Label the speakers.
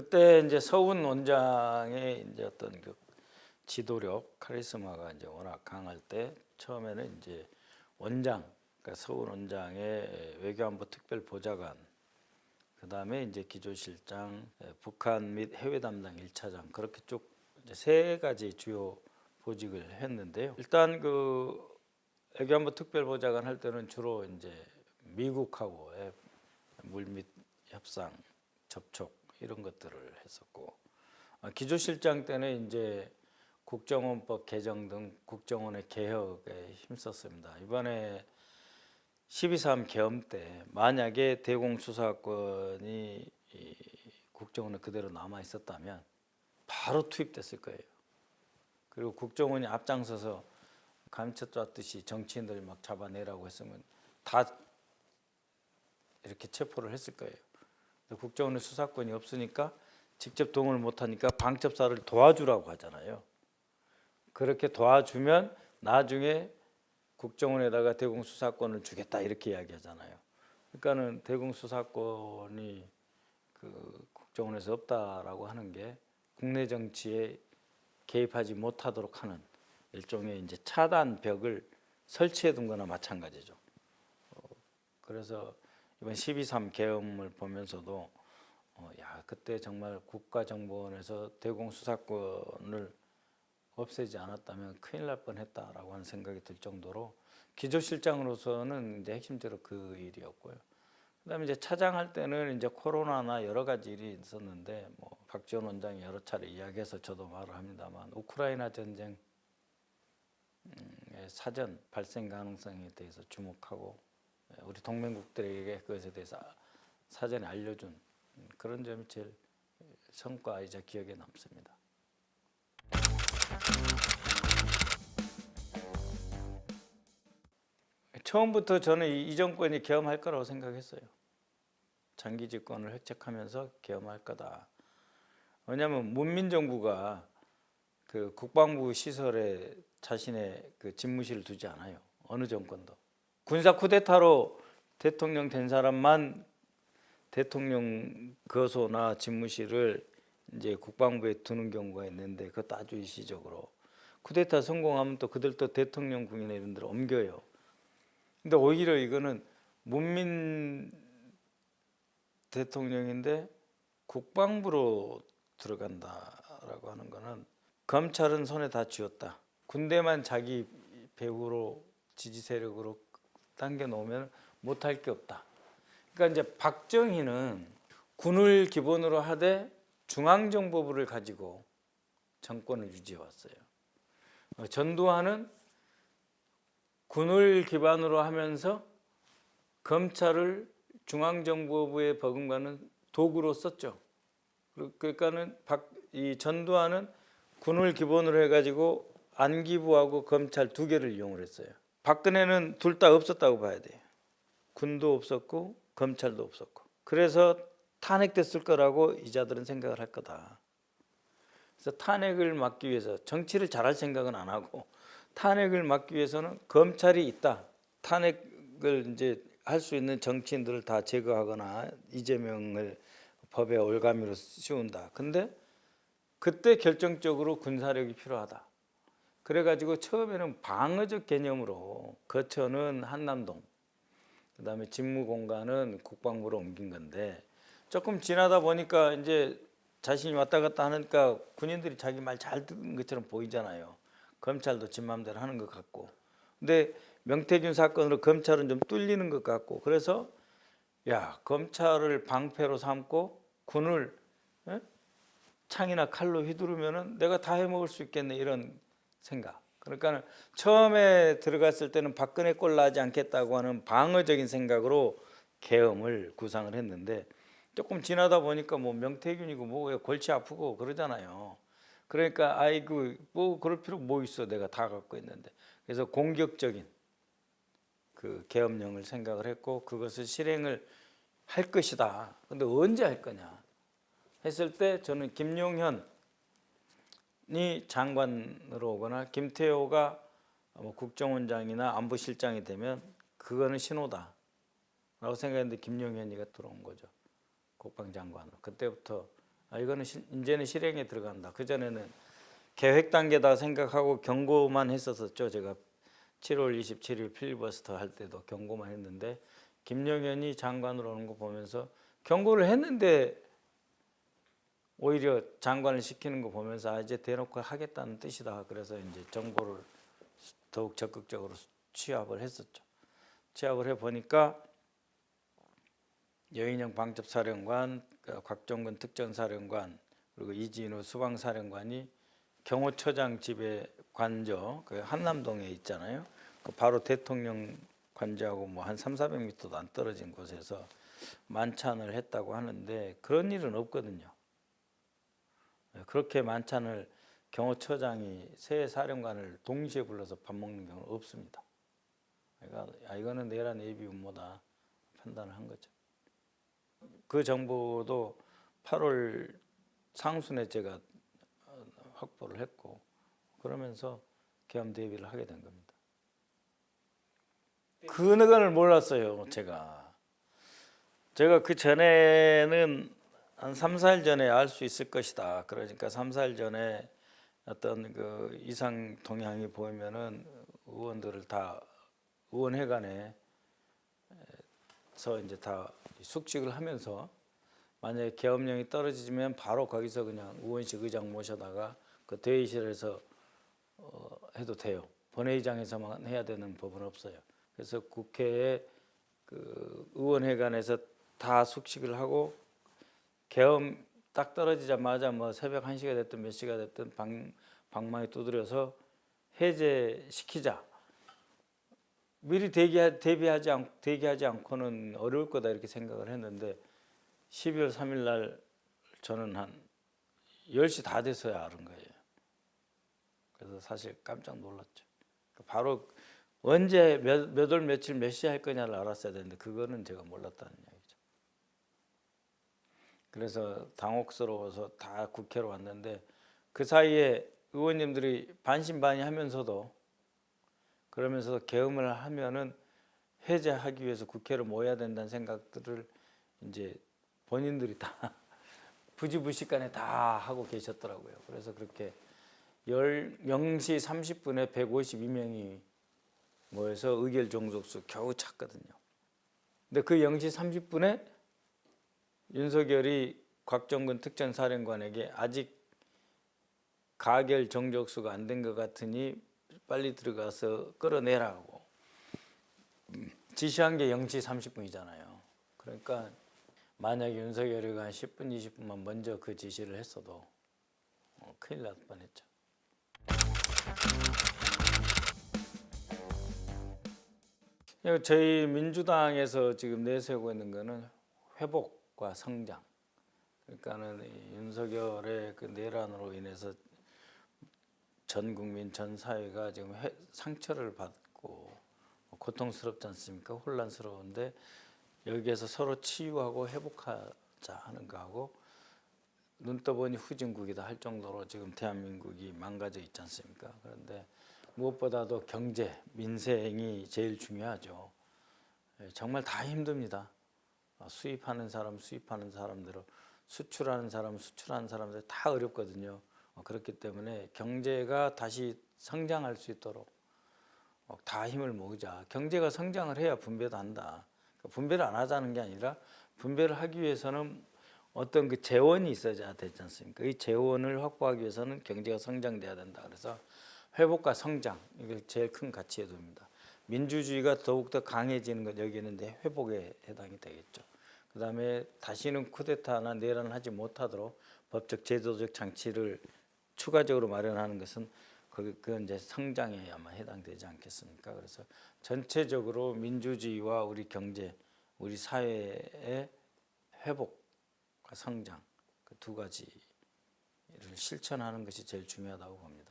Speaker 1: 그때 이제 서훈 원장의 이제 어떤 그 지도력, 카리스마가 이제 워낙 강할 때 처음에는 이제 원장, 그러니까 서훈 원장의 외교안보 특별보좌관, 그 다음에 이제 기조실장, 북한 및 해외 담당 1차장 그렇게 쭉 이제 세 가지 주요 보직을 했는데요. 일단 그 외교안보 특별보좌관 할 때는 주로 이제 미국하고의 물밑 협상, 접촉 이런 것들을 했었고, 기조실장 때는 이제 국정원법 개정 등 국정원의 개혁에 힘썼습니다. 이번에 12.3 계엄 때 만약에 대공수사권이 국정원에 그대로 남아 있었다면 바로 투입됐을 거예요. 그리고 국정원이 앞장서서 감춰왔듯이 정치인들 막 잡아내라고 했으면 다 이렇게 체포를 했을 거예요. 국정원의 수사권이 없으니까 직접 동원을 못하니까 방첩사를 도와주라고 하잖아요. 그렇게 도와주면 나중에 국정원에다가 대공수사권을 주겠다 이렇게 이야기하잖아요. 그러니까는 대공수사권이 그 국정원에서 없다라고 하는 게 국내 정치에 개입하지 못하도록 하는 일종의 이제 차단벽을 설치해 둔 거나 마찬가지죠. 그래서 이번 12.3 계엄을 보면서도 야 그때 정말 국가정보원에서 대공수사권을 없애지 않았다면 큰일 날 뻔했다라고 하는 생각이 들 정도로 기조실장으로서는 이제 핵심적으로 그 일이었고요. 그다음에 이제 차장할 때는 이제 코로나나 여러 가지 일이 있었는데 뭐 박지원 원장이 여러 차례 이야기해서 저도 말을 합니다만 우크라이나 전쟁의 사전 발생 가능성에 대해서 주목하고 우리 동맹국들에게 그것에 대해서 사전에 알려준 그런 점이 제일 성과이자 기억에 남습니다. 처음부터 저는 이 정권이 계엄할 거라고 생각했어요. 장기 집권을 획책하면서 계엄할 거다. 왜냐하면 문민정부가 그 국방부 시설에 자신의 그 집무실을 두지 않아요. 어느 정권도. 군사 쿠데타로 대통령 된 사람만 대통령 거소나 집무실을 이제 국방부에 두는 경우가 있는데 그것도 아주 일시적으로. 쿠데타 성공하면 또 그들도 대통령궁이나 이런 데로 옮겨요. 근데 오히려 이거는 문민 대통령인데 국방부로 들어간다라고 하는 거는 검찰은 손에 다 쥐었다. 군대만 자기 배후로 지지 세력으로 당겨 놓으면 못할 게 없다. 그러니까 이제 박정희는 군을 기본으로 하되 중앙정보부를 가지고 정권을 유지해 왔어요. 전두환은 군을 기반으로 하면서 검찰을 중앙정보부에 버금가는 도구로 썼죠. 그러니까는 이 전두환은 군을 기본으로 해가지고 안기부하고 검찰 두 개를 이용을 했어요. 박근혜는 둘 다 없었다고 봐야 돼요. 군도 없었고 검찰도 없었고. 그래서 탄핵됐을 거라고 이자들은 생각을 할 거다. 그래서 탄핵을 막기 위해서 정치를 잘할 생각은 안 하고 탄핵을 막기 위해서는 검찰이 있다. 탄핵을 이제 할 수 있는 정치인들을 다 제거하거나 이재명을 법에 올가미로 씌운다. 근데 그때 결정적으로 군사력이 필요하다. 그래가지고 처음에는 방어적 개념으로 거처는 한남동, 그다음에 집무공간은 국방부로 옮긴 건데 조금 지나다 보니까 이제 자신이 왔다 갔다 하니까 군인들이 자기 말 잘 듣는 것처럼 보이잖아요. 검찰도 지 맘대로 하는 것 같고. 근데 명태균 사건으로 검찰은 좀 뚫리는 것 같고 그래서 야 검찰을 방패로 삼고 군을 창이나 칼로 휘두르면은 내가 다 해먹을 수 있겠네 이런 생각. 그러니까 처음에 들어갔을 때는 박근혜 꼴 나지 않겠다고 하는 방어적인 생각으로 계엄을 구상을 했는데 조금 지나다 보니까 뭐 명태균이고 뭐 골치 아프고 그러잖아요. 그러니까 아이고 뭐 그럴 필요 뭐 있어 내가 다 갖고 있는데. 그래서 공격적인 그 계엄령을 생각을 했고 그것을 실행을 할 것이다. 근데 언제 할 거냐 했을 때 저는 김용현이 장관으로 오거나 김태호가 뭐 국정원장이나 안보실장이 되면 그거는 신호다 라고 생각했는데 김용현이가 들어온 거죠. 국방장관으로. 그때부터 이거는 이제는 실행에 들어간다. 그 전에는 계획 단계다 생각하고 경고만 했었었죠. 제가 7월 27일 필리버스터 할 때도 경고만 했는데 김영현이 장관으로 오는 거 보면서 경고를 했는데 오히려 장관을 시키는 거 보면서 이제 대놓고 하겠다는 뜻이다. 그래서 이제 정보를 더욱 적극적으로 취합을 했었죠. 취합을 해 보니까 여인영 방첩사령관, 곽종근 특전사령관, 그리고 이진우 수방사령관이 경호처장 집에 관저, 그 한남동에 있잖아요. 그 바로 대통령 관저하고 뭐 한 300~400m도 안 떨어진 곳에서 만찬을 했다고 하는데 그런 일은 없거든요. 그렇게 만찬을 경호처장이 세 사령관을 동시에 불러서 밥 먹는 경우는 없습니다. 그러니까 이거는 내란 예비 음모다 판단을 한 거죠. 그 정보도 8월 상순에 제가 확보를 했고 그러면서 계엄 대비를 하게 된 겁니다. 그거를 몰랐어요. 제가 그 전에는 한 3~4일 전에 알 수 있을 것이다. 그러니까 3~4일 전에 어떤 그 이상 동향이 보이면은 의원들을 다 의원회관에서 이제 다 숙직을 하면서 만약에 계엄령이 떨어지면 바로 거기서 그냥 의원식 의장 모셔다가 그 대의실에서 해도 돼요. 본회의장에서만 해야 되는 법은 없어요. 그래서 국회에 그 의원회관에서 다 숙식을 하고 계엄 딱 떨어지자마자 뭐 새벽 1시가 됐든 몇 시가 됐든 방망이 두드려서 해제시키자. 미리 대기하지 않고는 어려울 거다 이렇게 생각을 했는데 12월 3일 날 저는 한 10시 다 돼서야 알은 거예요. 그래서 사실 깜짝 놀랐죠. 바로 언제 몇 월 며칠 몇 시에 할 거냐를 알았어야 되는데 그거는 제가 몰랐다는 이야기죠. 그래서 당혹스러워서 다 국회로 왔는데 그 사이에 의원님들이 반신반의하면서도 그러면서 계엄을 하면은 해제하기 위해서 국회를 모여야 된다는 생각들을 이제 본인들이 다 부지불식간에 다 하고 계셨더라고요. 그래서 그렇게 0시 30분에 152명이 모여서 의결 종족수 겨우 찼거든요. 근데 그 0시 30분에 윤석열이 곽종근 특전사령관에게 아직 가결 정족수가 안 된 것 같으니 빨리 들어가서 끌어내라고 지시한 게 0시 30분이잖아요. 그러니까 만약에 윤석열이 한 10분, 20분만 먼저 그 지시를 했어도 큰일 날 뻔했죠. 저희 민주당에서 지금 내세우고 있는 거는 회복과 성장. 그러니까는 윤석열의 그 내란으로 인해서 전 국민, 전 사회가 지금 상처를 받고 고통스럽지 않습니까? 혼란스러운데 여기에서 서로 치유하고 회복하자 하는 거하고 눈 떠보니 후진국이다 할 정도로 지금 대한민국이 망가져 있지 않습니까? 그런데 무엇보다도 경제, 민생이 제일 중요하죠. 정말 다 힘듭니다. 수입하는 사람대로 수출하는 사람들 다 어렵거든요. 그렇기 때문에 경제가 다시 성장할 수 있도록 다 힘을 모으자. 경제가 성장을 해야 분배도 한다. 분배를 안 하자는 게 아니라 분배를 하기 위해서는 어떤 그 재원이 있어야 되지 않습니까? 이 재원을 확보하기 위해서는 경제가 성장돼야 된다. 그래서 회복과 성장 이게 제일 큰 가치에 둡니다. 민주주의가 더욱더 강해지는 것 여기는 회복에 해당이 되겠죠. 그다음에 다시는 쿠데타나 내란을 하지 못하도록 법적 제도적 장치를 추가적으로 마련하는 것은 그건 이제 성장에 아마 해당되지 않겠습니까? 그래서 전체적으로 민주주의와 우리 경제, 우리 사회의 회복과 성장 그 두 가지를 실천하는 것이 제일 중요하다고 봅니다.